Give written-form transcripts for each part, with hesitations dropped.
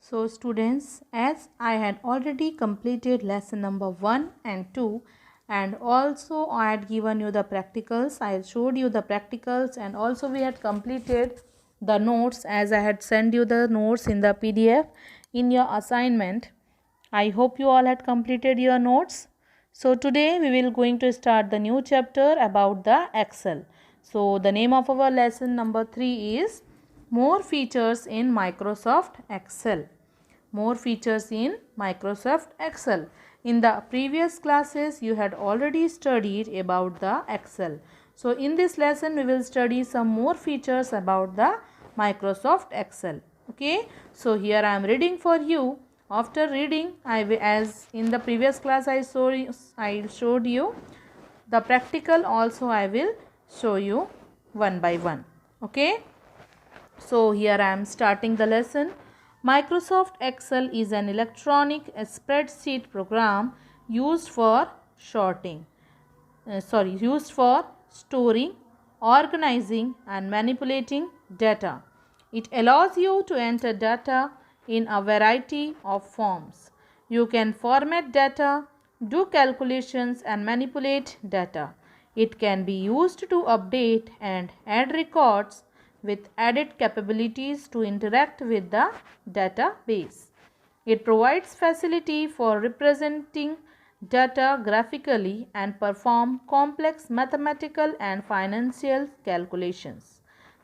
So students, as I had already completed lesson number 1 and 2 and also I had given you the practicals, I showed you the practicals and also we had completed the notes as I had sent you the notes in the PDF in your assignment. I hope you all had completed your notes. So today we will going to start the new chapter about the Excel. So the name of our lesson number 3 is More Features in Microsoft Excel. More features in Microsoft Excel. In the previous classes you had already studied about the Excel. So in this lesson we will study some more features about the Microsoft Excel. Okay, so here I am reading for you. After reading, as in the previous class I showed you the practical, also I will show you one by one. Okay, so here I am starting the lesson. Microsoft Excel is an electronic spreadsheet program used for used for storing, organizing and manipulating data. It allows you to enter data in a variety of forms. You can format data, do calculations and manipulate data. It can be used to update and add records with added capabilities to interact with the database. It provides facility for representing data graphically and perform complex mathematical and financial calculations.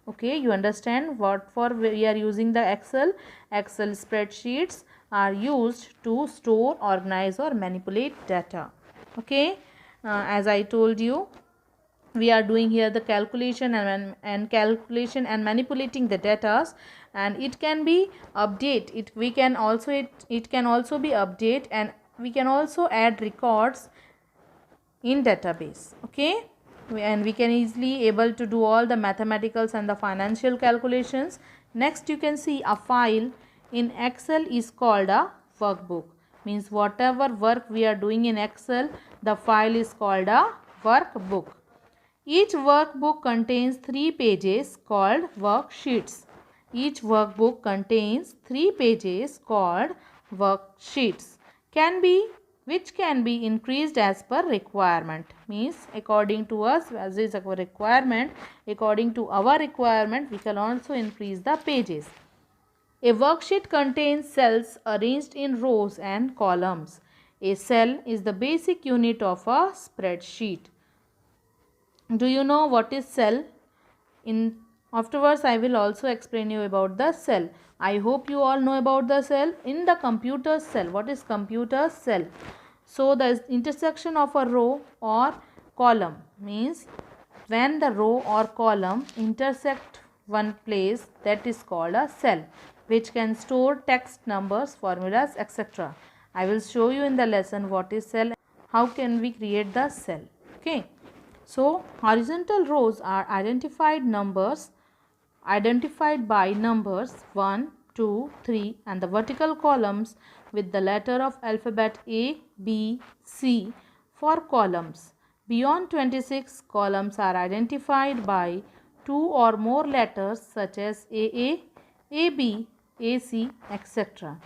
Okay, you understand what for we are using the Excel. Excel spreadsheets are used to store, organize or manipulate data. Okay, as I told you, we are doing here the calculation and calculation and manipulating the data, and it can be update it we can also it can also be update and we can also add records in database. Okay, and we can easily able to do all the mathematicals and the financial calculations. Next you can see a file in Excel is called a workbook. Means whatever work we are doing in Excel, the file is called a workbook. Each workbook contains 3 pages called worksheets. Each workbook contains 3 pages called worksheets. Which can be increased as per requirement. Means according to us, as is our requirement, according to our requirement, we can also increase the pages. A worksheet contains cells arranged in rows and columns. A cell is the basic unit of a spreadsheet. Do you know what is cell? In afterwards I will also explain you about the cell. I hope you all know about the cell. In the computer cell, what is computer cell? So the intersection of a row or column, means when the row or column intersect one place, that is called a cell, which can store text, numbers, formulas, etc. I will show you in the lesson what is cell, how can we create the cell. Okay. So horizontal rows are identified by numbers 1, 2, 3 and the vertical columns with the letter of alphabet A, B, C for columns. Beyond 26, columns are identified by 2 or more letters such as AA, AB, AC, etc.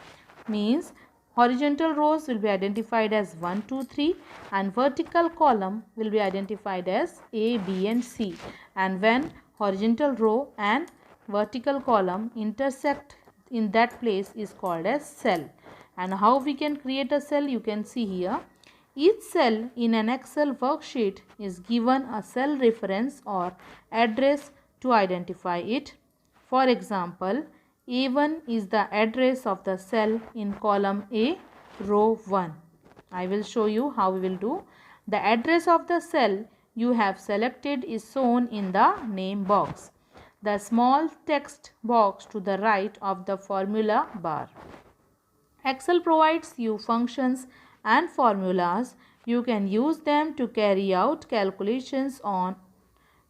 Means horizontal rows will be identified as 1, 2, 3 and vertical column will be identified as A, B and C. And when horizontal row and vertical column intersect in that place is called as cell. And how we can create a cell, you can see here. Each cell in an Excel worksheet is given a cell reference or address to identify it. For example, A1 is the address of the cell in column A, row 1. I will show you how we will do. The address of the cell you have selected is shown in the name box, the small text box to the right of the formula bar. Excel provides you functions and formulas. You can use them to carry out calculations on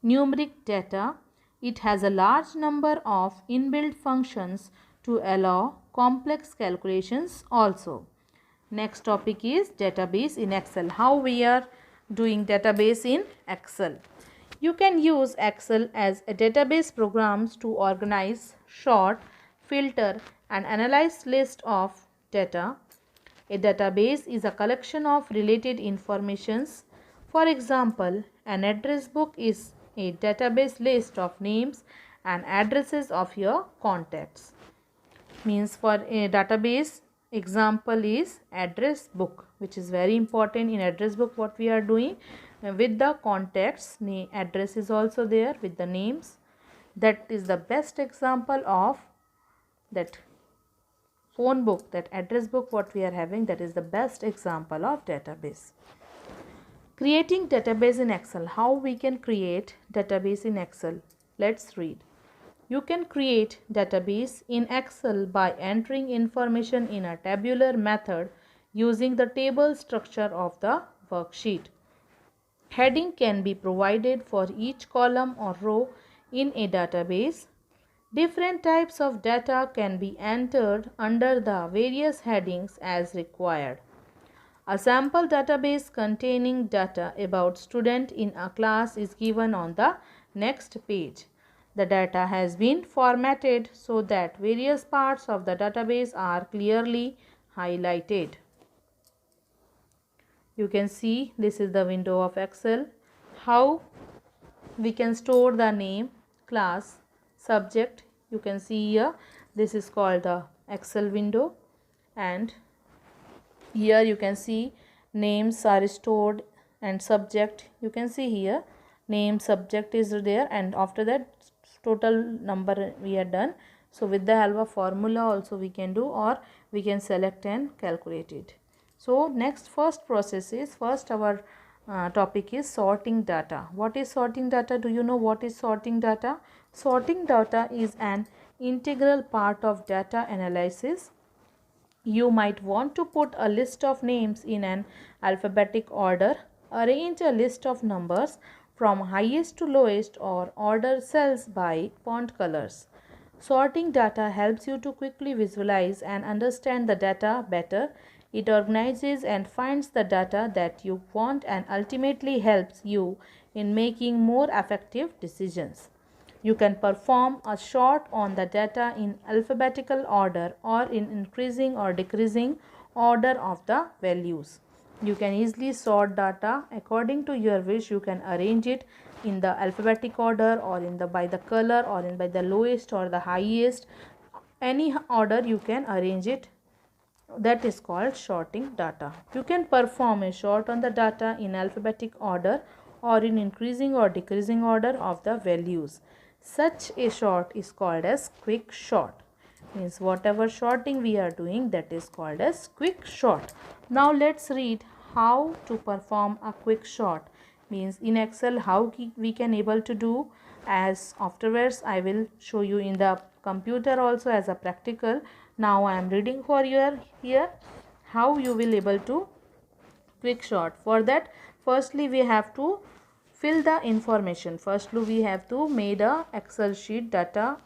numeric data. It has a large number of inbuilt functions to allow complex calculations also. Next topic is database in Excel. How we are doing database in Excel. You can use Excel as a database programs to organize, sort, filter, and analyze list of data. A database is a collection of related informations. For example, an address book is a database list of names and addresses of your contacts. Means for a database example is address book, which is very important. In address book what we are doing, with the contacts, address is also there with the names. That is the best example of that phone book, that address book what we are having, that is the best example of database. Creating database in Excel. How we can create database in Excel? Let's read. You can create database in Excel by entering information in a tabular method using the table structure of the worksheet. Heading can be provided for each column or row in a database. Different types of data can be entered under the various headings as required. A sample database containing data about student in a class is given on the next page. The data has been formatted so that various parts of the database are clearly highlighted. You can see this is the window of Excel. How we can store the name, class, subject. You can see here, this is called the Excel window, and here you can see names are stored and subject. You can see here name, subject is there, and after that total number we are done. So with the help of formula also we can do, or we can select and calculate it. So next, first process is, first our topic is sorting data. What is sorting data? Do you know what is sorting data? Sorting data is an integral part of data analysis. You might want to put a list of names in an alphabetic order, arrange a list of numbers from highest to lowest, or order cells by font colors. Sorting data helps you to quickly visualize and understand the data better. It organizes and finds the data that you want and ultimately helps you in making more effective decisions. You can perform a sort on the data in alphabetical order or in increasing or decreasing order of the values. You can easily sort data according to your wish. You can arrange it in the alphabetic order, or in the by the color, or in by the lowest or the highest. Any order you can arrange it. That is called sorting data. You can perform a sort on the data in alphabetic order or in increasing or decreasing order of the values. Such a sort is called as quick sort. Means whatever sorting we are doing, that is called as quick sort. Now let's read how to perform a quick sort. Means in Excel how we can able to do, as afterwards I will show you in the computer also as a practical. Now I am reading for you here how you will able to quick sort. For that, firstly we have to fill the information. Firstly we have to made a Excel sheet data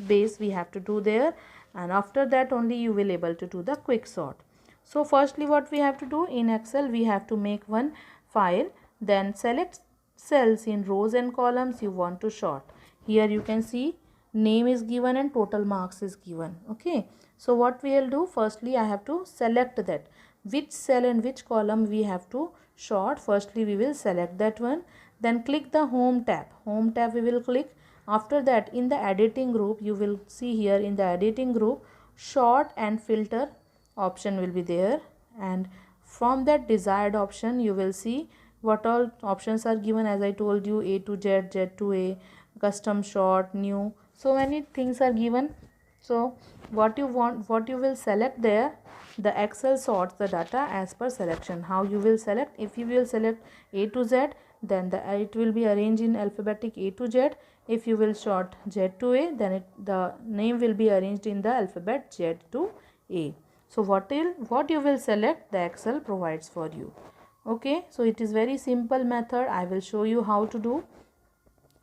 base we have to do there, and after that only you will able to do the quick sort. So firstly what we have to do in Excel, we have to make one file, then select cells in rows and columns you want to sort. Here you can see name is given and total marks is given. Okay, so what we will do, firstly I have to select that which cell and which column we have to sort. Firstly we will select that one, then click the home tab. Home tab we will click. After that, in the editing group, you will see here in the editing group, sort and filter option will be there, and from that desired option you will see what all options are given. As I told you, A to Z, Z to A, custom sort, new, so many things are given. So what you want, what you will select there, the Excel sorts the data as per selection. How you will select? If you will select A to Z, then it will be arranged in alphabetic A to Z. If you will sort Z to A, then the name will be arranged in the alphabet Z to A. So what you will select, the Excel provides for you. Okay, so it is very simple method. I will show you how to do.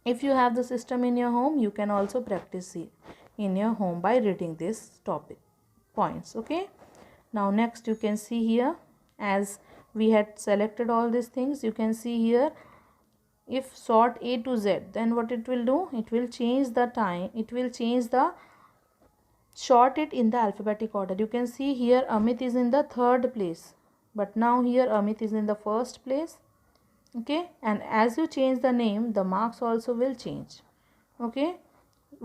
If you have the system in your home, you can also practice it in your home by reading this topic points. Okay, now next you can see here, as we had selected all these things, you can see here, if sort A to Z, then what it will do, it will change the time, it will change the sort it in the alphabetic order. You can see here Amit is in the third place, but now here Amit is in the first place. Okay, and as you change the name, the marks also will change. Okay,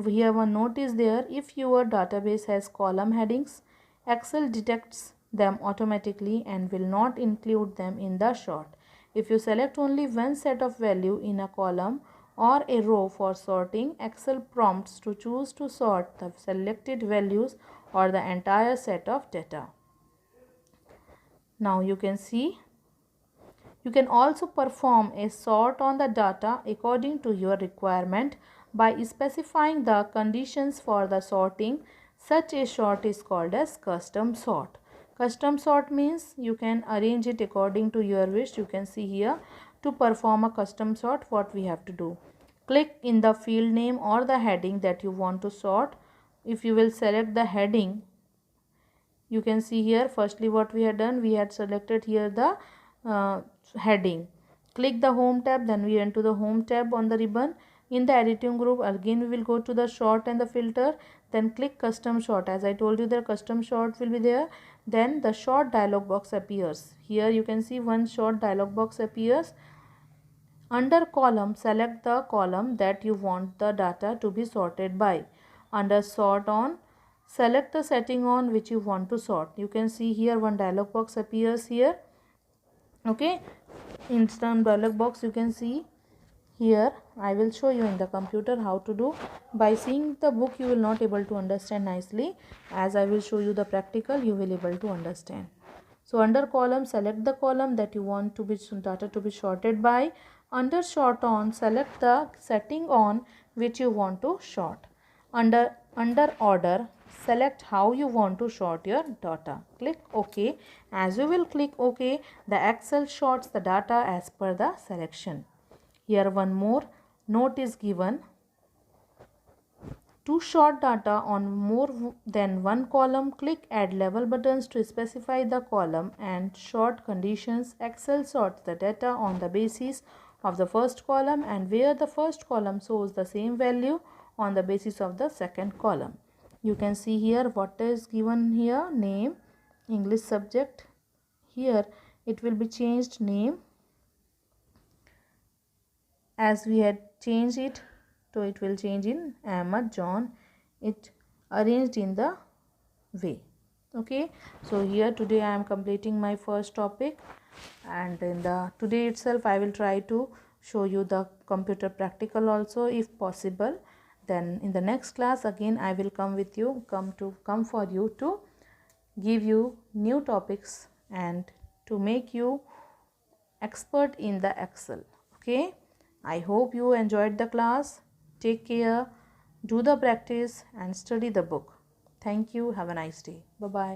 here one note is there: if your database has column headings, Excel detects them automatically and will not include them in the sort. If you select only one set of value in a column or a row for sorting, Excel prompts to choose to sort the selected values or the entire set of data. Now you can see you can also perform a sort on the data according to your requirement by specifying the conditions for the sorting. Such a sort is called as custom sort. Custom sort means you can arrange it according to your wish. You can see here, to perform a custom sort, what we have to do. Click in the field name or the heading that you want to sort. If you will select the heading, you can see here firstly what we had done, we had selected here the heading. Click the home tab, then we enter the home tab on the ribbon. In the editing group, again we will go to the sort and the filter, then click custom sort. As I told you, the custom sort will be there. Then the sort dialog box appears. Here you can see one sort dialog box appears. Under column, select the column that you want the data to be sorted by. Under sort on, select the setting on which you want to sort. You can see here one dialog box appears here. Okay, in some dialog box you can see here. I will show you in the computer how to do. By seeing the book you will not able to understand nicely. As I will show you the practical, you will able to understand. So under column, select the column that you want to be data to be sorted by. Under sort on, select the setting on which you want to sort. Under order, select how you want to sort your data. Click OK. As you will click OK, the Excel sorts the data as per the selection. Here one more note is given. To sort data on more than one column, click Add Level buttons to specify the column and sort conditions. Excel sorts the data on the basis of the first column, and where the first column shows the same value on the basis of the second column. You can see here what is given here: name, English subject. Here it will be changed name, as we had changed it, so it will change in Ahmad John. It arranged in the way. Okay, so here today I am completing my first topic, and in the today itself I will try to show you the computer practical also if possible. Then in the next class again I will come with you, come for you to give you new topics and to make you expert in the Excel. Okay, I hope you enjoyed the class. Take care, do the practice and study the book. Thank you. Have a nice day. Bye-bye.